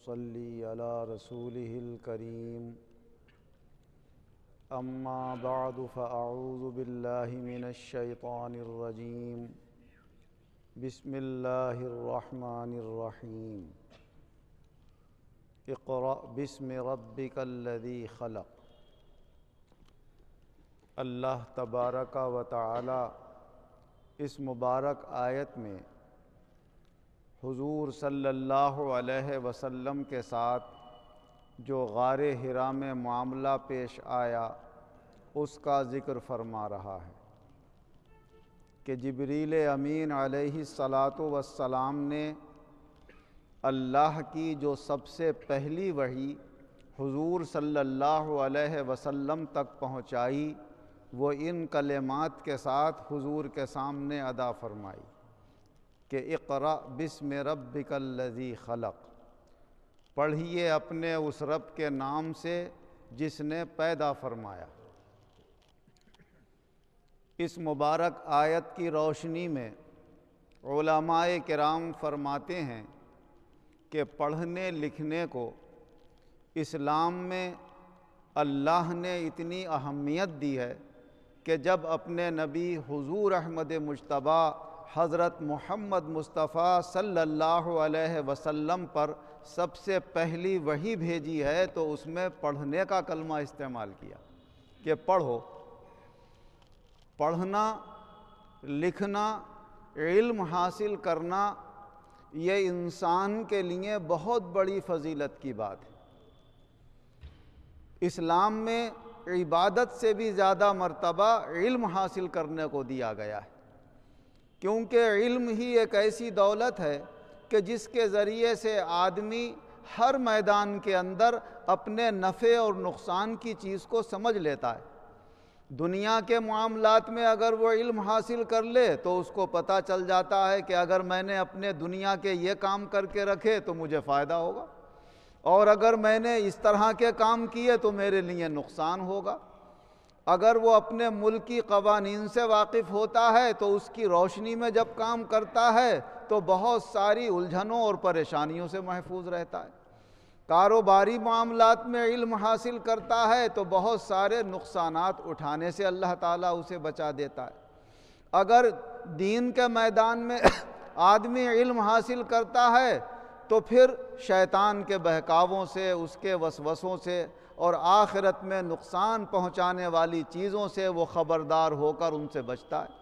ونصلي على رسوله الكريم أما بعد فأعوذ بالله من الشيطان الرجيم بسم الله الرحمن الرحيم اقرأ باسم ربك الذي خلق۔ اللہ تبارک و تعالی اس مبارک آیت میں حضور صلی اللہ علیہ وسلم کے ساتھ جو غار حرا میں معاملہ پیش آیا اس کا ذکر فرما رہا ہے کہ جبریل امین علیہ الصلاۃ والسلام نے اللہ کی جو سب سے پہلی وحی حضور صلی اللہ علیہ وسلم تک پہنچائی وہ ان کلمات کے ساتھ حضور کے سامنے ادا فرمائی کہ اقرأ بسم ربک الذی خلق، پڑھیے اپنے اس رب کے نام سے جس نے پیدا فرمایا۔ اس مبارک آیت کی روشنی میں علماء کرام فرماتے ہیں کہ پڑھنے لکھنے کو اسلام میں اللہ نے اتنی اہمیت دی ہے کہ جب اپنے نبی حضور احمد مجتبیٰ حضرت محمد مصطفیٰ صلی اللہ علیہ وسلم پر سب سے پہلی وحی بھیجی ہے تو اس میں پڑھنے کا کلمہ استعمال کیا کہ پڑھو۔ پڑھنا، لکھنا، علم حاصل کرنا یہ انسان کے لیے بہت بڑی فضیلت کی بات ہے۔ اسلام میں عبادت سے بھی زیادہ مرتبہ علم حاصل کرنے کو دیا گیا ہے، کیونکہ علم ہی ایک ایسی دولت ہے کہ جس کے ذریعے سے آدمی ہر میدان کے اندر اپنے نفع اور نقصان کی چیز کو سمجھ لیتا ہے۔ دنیا کے معاملات میں اگر وہ علم حاصل کر لے تو اس کو پتہ چل جاتا ہے کہ اگر میں نے اپنے دنیا کے یہ کام کر کے رکھے تو مجھے فائدہ ہوگا، اور اگر میں نے اس طرح کے کام کیے تو میرے لیے نقصان ہوگا۔ اگر وہ اپنے ملک کی قوانین سے واقف ہوتا ہے تو اس کی روشنی میں جب کام کرتا ہے تو بہت ساری الجھنوں اور پریشانیوں سے محفوظ رہتا ہے۔ کاروباری معاملات میں علم حاصل کرتا ہے تو بہت سارے نقصانات اٹھانے سے اللہ تعالیٰ اسے بچا دیتا ہے۔ اگر دین کے میدان میں آدمی علم حاصل کرتا ہے تو پھر شیطان کے بہکاووں سے، اس کے وسوسوں سے اور آخرت میں نقصان پہنچانے والی چیزوں سے وہ خبردار ہو کر ان سے بچتا ہے،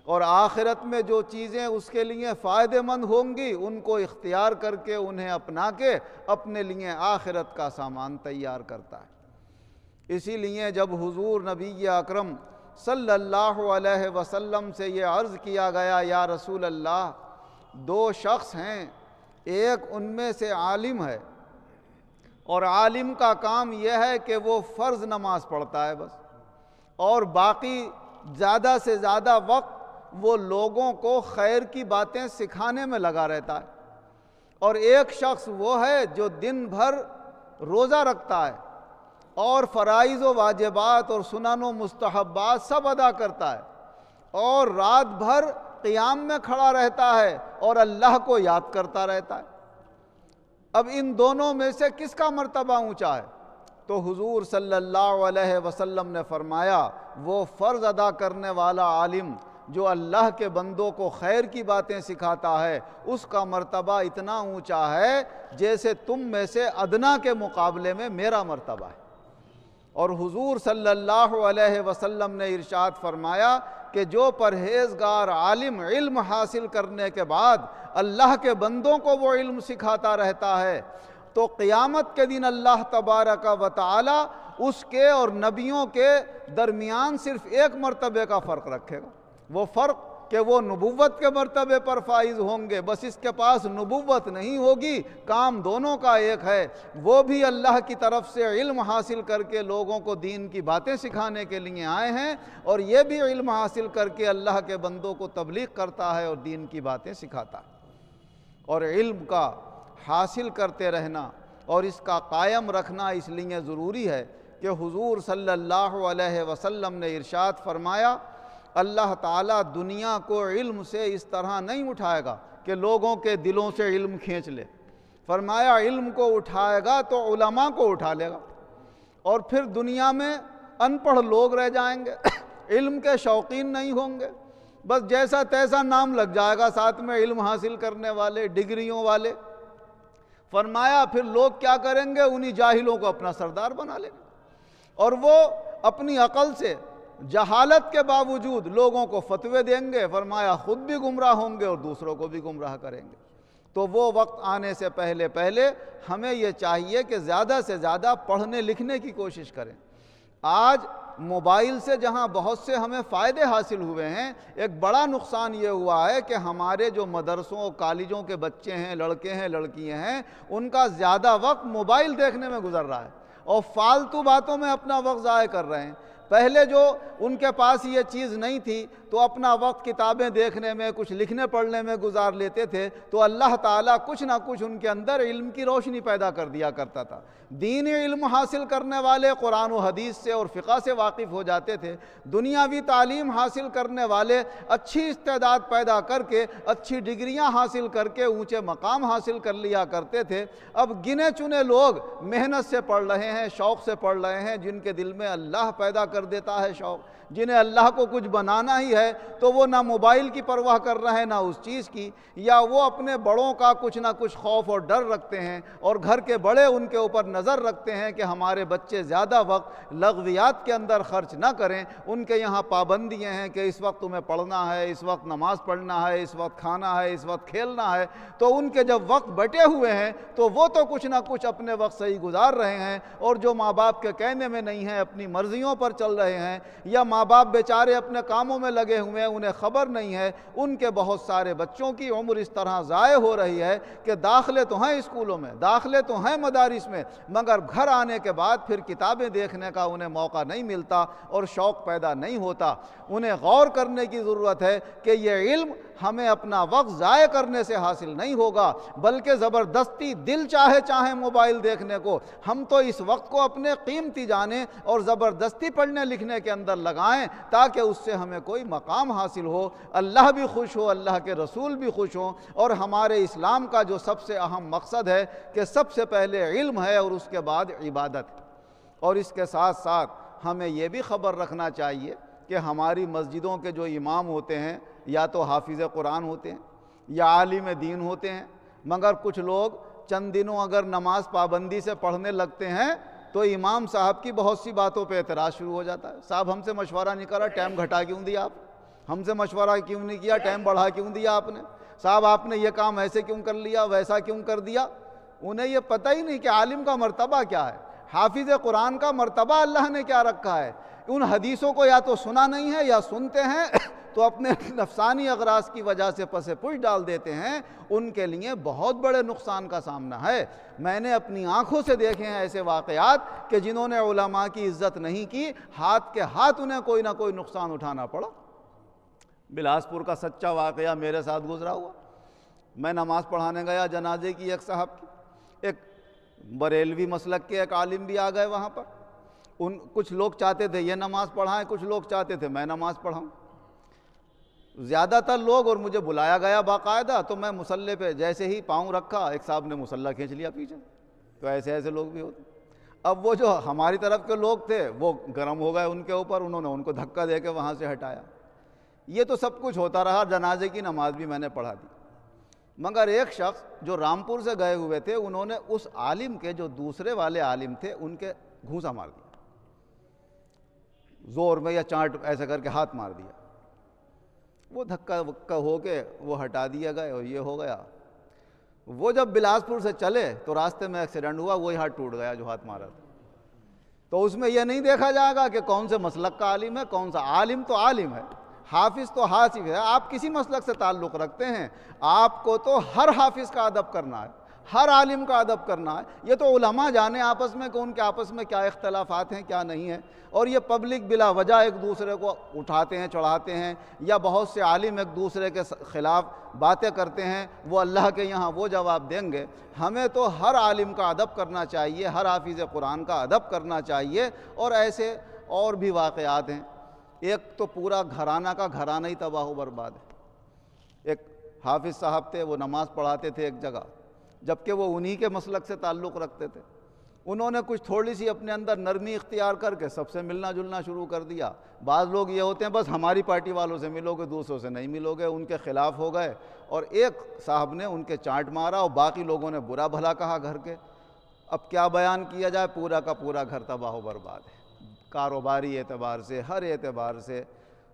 اور آخرت میں جو چیزیں اس کے لیے فائدہ مند ہوں گی ان کو اختیار کر کے انہیں اپنا کے اپنے لیے آخرت کا سامان تیار کرتا ہے۔ اسی لیے جب حضور نبی اکرم صلی اللہ علیہ وسلم سے یہ عرض کیا گیا یا رسول اللہ، دو شخص ہیں، ایک ان میں سے عالم ہے اور عالم کا کام یہ ہے کہ وہ فرض نماز پڑھتا ہے بس، اور باقی زیادہ سے زیادہ وقت وہ لوگوں کو خیر کی باتیں سکھانے میں لگا رہتا ہے، اور ایک شخص وہ ہے جو دن بھر روزہ رکھتا ہے اور فرائض و واجبات اور سنن و مستحبات سب ادا کرتا ہے اور رات بھر قیام میں کھڑا رہتا ہے اور اللہ کو یاد کرتا رہتا ہے۔ اب ان دونوں میں سے کس کا مرتبہ اونچا ہے؟ تو حضور صلی اللہ علیہ وسلم نے فرمایا وہ فرض ادا کرنے والا عالم جو اللہ کے بندوں کو خیر کی باتیں سکھاتا ہے اس کا مرتبہ اتنا اونچا ہے جیسے تم میں سے ادنا کے مقابلے میں میرا مرتبہ ہے۔ اور حضور صلی اللہ علیہ وسلم نے ارشاد فرمایا کہ جو پرہیزگار عالم علم حاصل کرنے کے بعد اللہ کے بندوں کو وہ علم سکھاتا رہتا ہے تو قیامت کے دن اللہ تبارک و تعالی اس کے اور نبیوں کے درمیان صرف ایک مرتبے کا فرق رکھے گا، وہ فرق کہ وہ نبوت کے مرتبے پر فائز ہوں گے، بس اس کے پاس نبوت نہیں ہوگی، کام دونوں کا ایک ہے، وہ بھی اللہ کی طرف سے علم حاصل کر کے لوگوں کو دین کی باتیں سکھانے کے لیے آئے ہیں، اور یہ بھی علم حاصل کر کے اللہ کے بندوں کو تبلیغ کرتا ہے اور دین کی باتیں سکھاتا ہے۔ اور علم کا حاصل کرتے رہنا اور اس کا قائم رکھنا اس لیے ضروری ہے کہ حضور صلی اللہ علیہ وسلم نے ارشاد فرمایا اللہ تعالیٰ دنیا کو علم سے اس طرح نہیں اٹھائے گا کہ لوگوں کے دلوں سے علم کھینچ لے، فرمایا علم کو اٹھائے گا تو علماء کو اٹھا لے گا، اور پھر دنیا میں ان پڑھ لوگ رہ جائیں گے، علم کے شوقین نہیں ہوں گے، بس جیسا تیسا نام لگ جائے گا ساتھ میں علم حاصل کرنے والے، ڈگریوں والے۔ فرمایا پھر لوگ کیا کریں گے؟ انہی جاہلوں کو اپنا سردار بنا لیں گے، اور وہ اپنی عقل سے جہالت کے باوجود لوگوں کو فتوے دیں گے۔ فرمایا خود بھی گمراہ ہوں گے اور دوسروں کو بھی گمراہ کریں گے۔ تو وہ وقت آنے سے پہلے ہمیں یہ چاہیے کہ زیادہ سے زیادہ پڑھنے لکھنے کی کوشش کریں۔ آج موبائل سے جہاں بہت سے ہمیں فائدے حاصل ہوئے ہیں، ایک بڑا نقصان یہ ہوا ہے کہ ہمارے جو مدرسوں اور کالجوں کے بچے ہیں، لڑکے ہیں، لڑکیاں ہیں، ان کا زیادہ وقت موبائل دیکھنے میں گزر رہا ہے اور فالتو باتوں میں اپنا وقت ضائع کر رہے ہیں۔ پہلے جو ان کے پاس یہ چیز نہیں تھی تو اپنا وقت کتابیں دیکھنے میں، کچھ لکھنے پڑھنے میں گزار لیتے تھے، تو اللہ تعالیٰ کچھ نہ کچھ ان کے اندر علم کی روشنی پیدا کر دیا کرتا تھا۔ دینی علم حاصل کرنے والے قرآن و حدیث سے اور فقہ سے واقف ہو جاتے تھے، دنیاوی تعلیم حاصل کرنے والے اچھی استعداد پیدا کر کے، اچھی ڈگریاں حاصل کر کے اونچے مقام حاصل کر لیا کرتے تھے۔ اب گنے چنے لوگ محنت سے پڑھ رہے ہیں، شوق سے پڑھ رہے ہیں، جن کے دل میں اللہ پیدا کر دیتا ہے شوق، جنہیں اللہ کو کچھ بنانا ہی ہے، تو وہ نہ موبائل کی پرواہ کر رہے ہیں نہ اس چیز کی، یا وہ اپنے بڑوں کا کچھ نہ کچھ خوف اور ڈر رکھتے ہیں، اور گھر کے بڑے ان کے اوپر نظر رکھتے ہیں کہ ہمارے بچے زیادہ وقت لغویات کے اندر خرچ نہ کریں۔ ان کے یہاں پابندیاں ہیں کہ اس وقت تمہیں پڑھنا ہے، اس وقت نماز پڑھنا ہے، اس وقت کھانا ہے، اس وقت کھیلنا ہے۔ تو ان کے جب وقت بٹے ہوئے ہیں تو وہ تو کچھ نہ کچھ اپنے وقت صحیح گزار رہے ہیں، اور جو ماں باپ کے کہنے میں نہیں ہیں، اپنی مرضیوں پر چل رہے ہیں، یا ماں باپ بیچارے اپنے کاموں میں لگے ہوئے ہیں، انہیں خبر نہیں ہے، ان کے بہت سارے بچوں کی عمر اس طرح ضائع ہو رہی ہے کہ داخلے تو ہیں اسکولوں میں، داخلے تو ہیں مدارس میں، مگر گھر آنے کے بعد پھر کتابیں دیکھنے کا انہیں موقع نہیں ملتا اور شوق پیدا نہیں ہوتا۔ انہیں غور کرنے کی ضرورت ہے کہ یہ علم ہمیں اپنا وقت ضائع کرنے سے حاصل نہیں ہوگا، بلکہ زبردستی دل چاہے موبائل دیکھنے کو، ہم تو اس وقت کو اپنے قیمتی جانیں اور زبردستی پڑھنے لکھنے کے اندر لگائیں، تاکہ اس سے ہمیں کوئی مقام حاصل ہو، اللہ بھی خوش ہو، اللہ کے رسول بھی خوش ہوں، اور ہمارے اسلام کا جو سب سے اہم مقصد ہے کہ سب سے پہلے علم ہے اور اس کے بعد عبادت ہے۔ اور اس کے ساتھ ساتھ ہمیں یہ بھی خبر رکھنا چاہیے کہ ہماری مسجدوں کے جو امام ہوتے ہیں یا تو حافظ قرآن ہوتے ہیں یا عالم دین ہوتے ہیں، مگر کچھ لوگ چند دنوں اگر نماز پابندی سے پڑھنے لگتے ہیں تو امام صاحب کی بہت سی باتوں پہ اعتراض شروع ہو جاتا ہے۔ صاحب ہم سے مشورہ نہیں کرا، ٹائم گھٹا کیوں دیا آپ؟ ہم سے مشورہ کیوں نہیں کیا، ٹائم بڑھا کیوں دیا آپ نے؟ صاحب آپ نے یہ کام ایسے کیوں کر لیا، ویسا کیوں کر دیا؟ انہیں یہ پتہ ہی نہیں کہ عالم کا مرتبہ کیا ہے، حافظ قرآن کا مرتبہ اللہ نے کیا رکھا ہے۔ ان حدیثوں کو یا تو سنا نہیں ہے یا سنتے ہیں تو اپنے نفسانی اغراض کی وجہ سے پس پش ڈال دیتے ہیں، ان کے لیے بہت بڑے نقصان کا سامنا ہے۔ میں نے اپنی آنکھوں سے دیکھے ہیں ایسے واقعات کہ جنہوں نے علماء کی عزت نہیں کی، ہاتھ کے ہاتھ انہیں کوئی نہ کوئی نقصان اٹھانا پڑا۔ بلاسپور کا سچا واقعہ میرے ساتھ گزرا ہوا۔ میں نماز پڑھانے گیا جنازے کی ایک صاحب کی، ایک بریلوی مسلک کے ایک عالم بھی آ گئے وہاں پر۔ کچھ لوگ چاہتے تھے یہ نماز پڑھائیں، کچھ لوگ چاہتے تھے میں نماز پڑھاؤں۔ زیادہ تر لوگ، اور مجھے بلایا گیا باقاعدہ، تو میں مصلی پہ جیسے ہی پاؤں رکھا ایک صاحب نے مصلی کھینچ لیا پیچھے۔ تو ایسے لوگ بھی ہوتے۔ اب وہ جو ہماری طرف کے لوگ تھے وہ گرم ہو گئے ان کے اوپر، انہوں نے ان کو دھکا دے کے وہاں سے ہٹایا۔ یہ تو سب کچھ ہوتا رہا، جنازے کی نماز بھی میں نے پڑھا دی۔ مگر ایک شخص جو رامپور سے گئے ہوئے تھے، انہوں نے اس عالم کے جو دوسرے والے عالم تھے ان کے گھونسا مار دیا، زور میں یا چانٹ ایسا کر کے ہاتھ مار دیا۔ وہ دھکا وکا ہو کے وہ ہٹا دیا گئے اور یہ ہو گیا۔ وہ جب بلاسپور سے چلے تو راستے میں ایکسیڈنٹ ہوا، وہی ہاتھ ٹوٹ گیا جو ہاتھ مارا تھا۔ تو اس میں یہ نہیں دیکھا جائے گا کہ کون سے مسلک کا عالم ہے، کون سا عالم تو عالم ہے، حافظ تو حافظ ہے۔ آپ کسی مسلک سے تعلق رکھتے ہیں، آپ کو تو ہر حافظ کا ادب کرنا ہے، ہر عالم کا ادب کرنا ہے۔ یہ تو علماء جانے آپس میں کہ ان کے آپس میں کیا اختلافات ہیں کیا نہیں ہیں، اور یہ پبلک بلا وجہ ایک دوسرے کو اٹھاتے ہیں چڑھاتے ہیں، یا بہت سے عالم ایک دوسرے کے خلاف باتیں کرتے ہیں، وہ اللہ کے یہاں وہ جواب دیں گے۔ ہمیں تو ہر عالم کا ادب کرنا چاہیے، ہر حافظ قرآن کا ادب کرنا چاہیے۔ اور ایسے اور بھی واقعات ہیں۔ ایک تو پورا گھرانہ کا گھرانہ ہی تباہ و برباد ہے۔ ایک حافظ صاحب تھے، وہ نماز پڑھاتے تھے ایک جگہ، جبکہ وہ انہی کے مسلک سے تعلق رکھتے تھے۔ انہوں نے کچھ تھوڑی سی اپنے اندر نرمی اختیار کر کے سب سے ملنا جلنا شروع کر دیا۔ بعض لوگ یہ ہوتے ہیں بس ہماری پارٹی والوں سے ملو گے، دوسروں سے نہیں ملو گے، ان کے خلاف ہو گئے، اور ایک صاحب نے ان کے چانٹ مارا اور باقی لوگوں نے برا بھلا کہا گھر کے۔ اب کیا بیان کیا جائے، پورا کا پورا گھر تباہ و برباد ہے، کاروباری اعتبار سے، ہر اعتبار سے۔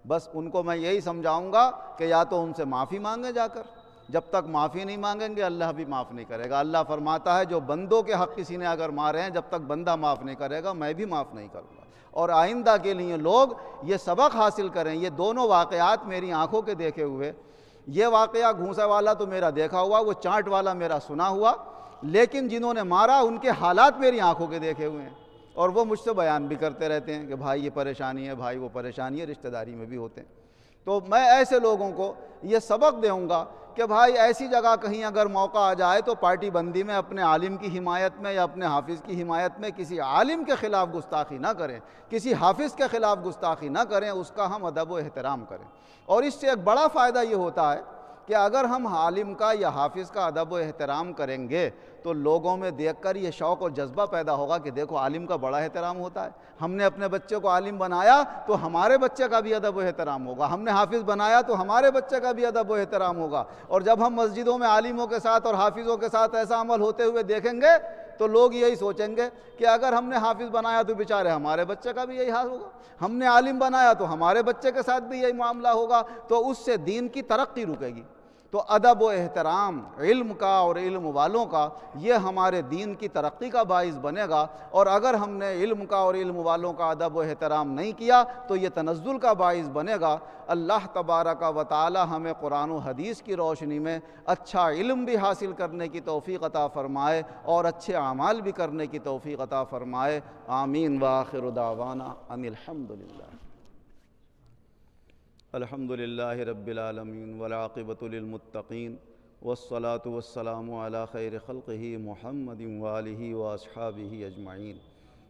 بس ان کو میں یہی سمجھاؤں گا کہ یا تو ان سے معافی مانگیں جا کر، جب تک معافی نہیں مانگیں گے اللہ بھی معاف نہیں کرے گا۔ اللہ فرماتا ہے جو بندوں کے حق کسی نے اگر مارے ہیں، جب تک بندہ معاف نہیں کرے گا میں بھی معاف نہیں کروں گا۔ اور آئندہ کے لیے لوگ یہ سبق حاصل کریں۔ یہ دونوں واقعات میری آنکھوں کے دیکھے ہوئے، یہ واقعہ گھونسے والا تو میرا دیکھا ہوا، وہ چانٹ والا میرا سنا ہوا، لیکن جنہوں نے مارا ان کے حالات میری آنکھوں کے دیکھے ہوئے ہیں، اور وہ مجھ سے بیان بھی کرتے رہتے ہیں کہ بھائی یہ پریشانی ہے، بھائی وہ پریشانی ہے، رشتہ داری میں بھی ہوتے ہیں۔ تو میں ایسے لوگوں کو یہ سبق دوں گا کہ بھائی ایسی جگہ کہیں اگر موقع آ جائے تو پارٹی بندی میں اپنے عالم کی حمایت میں یا اپنے حافظ کی حمایت میں کسی عالم کے خلاف گستاخی نہ کریں، کسی حافظ کے خلاف گستاخی نہ کریں، اس کا ہم ادب و احترام کریں۔ اور اس سے ایک بڑا فائدہ یہ ہوتا ہے کہ اگر ہم عالم کا یا حافظ کا ادب و احترام کریں گے تو لوگوں میں دیکھ کر یہ شوق و جذبہ پیدا ہوگا کہ دیکھو عالم کا بڑا احترام ہوتا ہے، ہم نے اپنے بچے کو عالم بنایا تو ہمارے بچے کا بھی ادب و احترام ہوگا، ہم نے حافظ بنایا تو ہمارے بچے کا بھی ادب و احترام ہوگا۔ اور جب ہم مسجدوں میں عالموں کے ساتھ اور حافظوں کے ساتھ ایسا عمل ہوتے ہوئے دیکھیں گے تو لوگ یہی سوچیں گے کہ اگر ہم نے حافظ بنایا تو بیچارے ہمارے بچے کا بھی یہی حال ہوگا، ہم نے عالم بنایا تو ہمارے بچے کے ساتھ بھی یہی معاملہ ہوگا، تو اس سے دین کی ترقی رکے گی۔ تو ادب و احترام علم کا اور علم والوں کا یہ ہمارے دین کی ترقی کا باعث بنے گا، اور اگر ہم نے علم کا اور علم والوں کا ادب و احترام نہیں کیا تو یہ تنزل کا باعث بنے گا۔ اللہ تبارک و تعالی ہمیں قرآن و حدیث کی روشنی میں اچھا علم بھی حاصل کرنے کی توفیق عطا فرمائے اور اچھے اعمال بھی کرنے کی توفیق عطا فرمائے۔ آمین وآخر دعوانا ان الحمدللہ۔ الحمدللہ رب العالمین والعاقبۃ للمتقین والصلاة والسلام علی خیر خلقہ محمد وآلہ واصحابہ اجمعین۔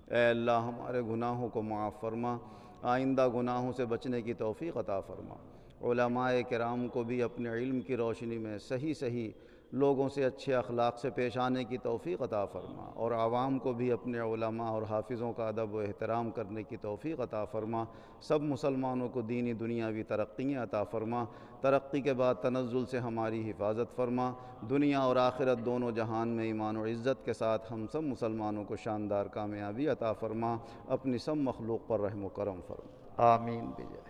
اے اللہ ہمارے گناہوں کو معاف فرما، آئندہ گناہوں سے بچنے کی توفیق عطا فرما۔ علماء کرام کو بھی اپنے علم کی روشنی میں صحیح لوگوں سے اچھے اخلاق سے پیش آنے کی توفیق عطا فرما، اور عوام کو بھی اپنے علماء اور حافظوں کا ادب و احترام کرنے کی توفیق عطا فرما۔ سب مسلمانوں کو دینی دنیاوی ترقیاں عطا فرما، ترقی کے بعد تنزل سے ہماری حفاظت فرما، دنیا اور آخرت دونوں جہان میں ایمان و عزت کے ساتھ ہم سب مسلمانوں کو شاندار کامیابی عطا فرما، اپنی سب مخلوق پر رحم و کرم فرما۔ آمین بجائے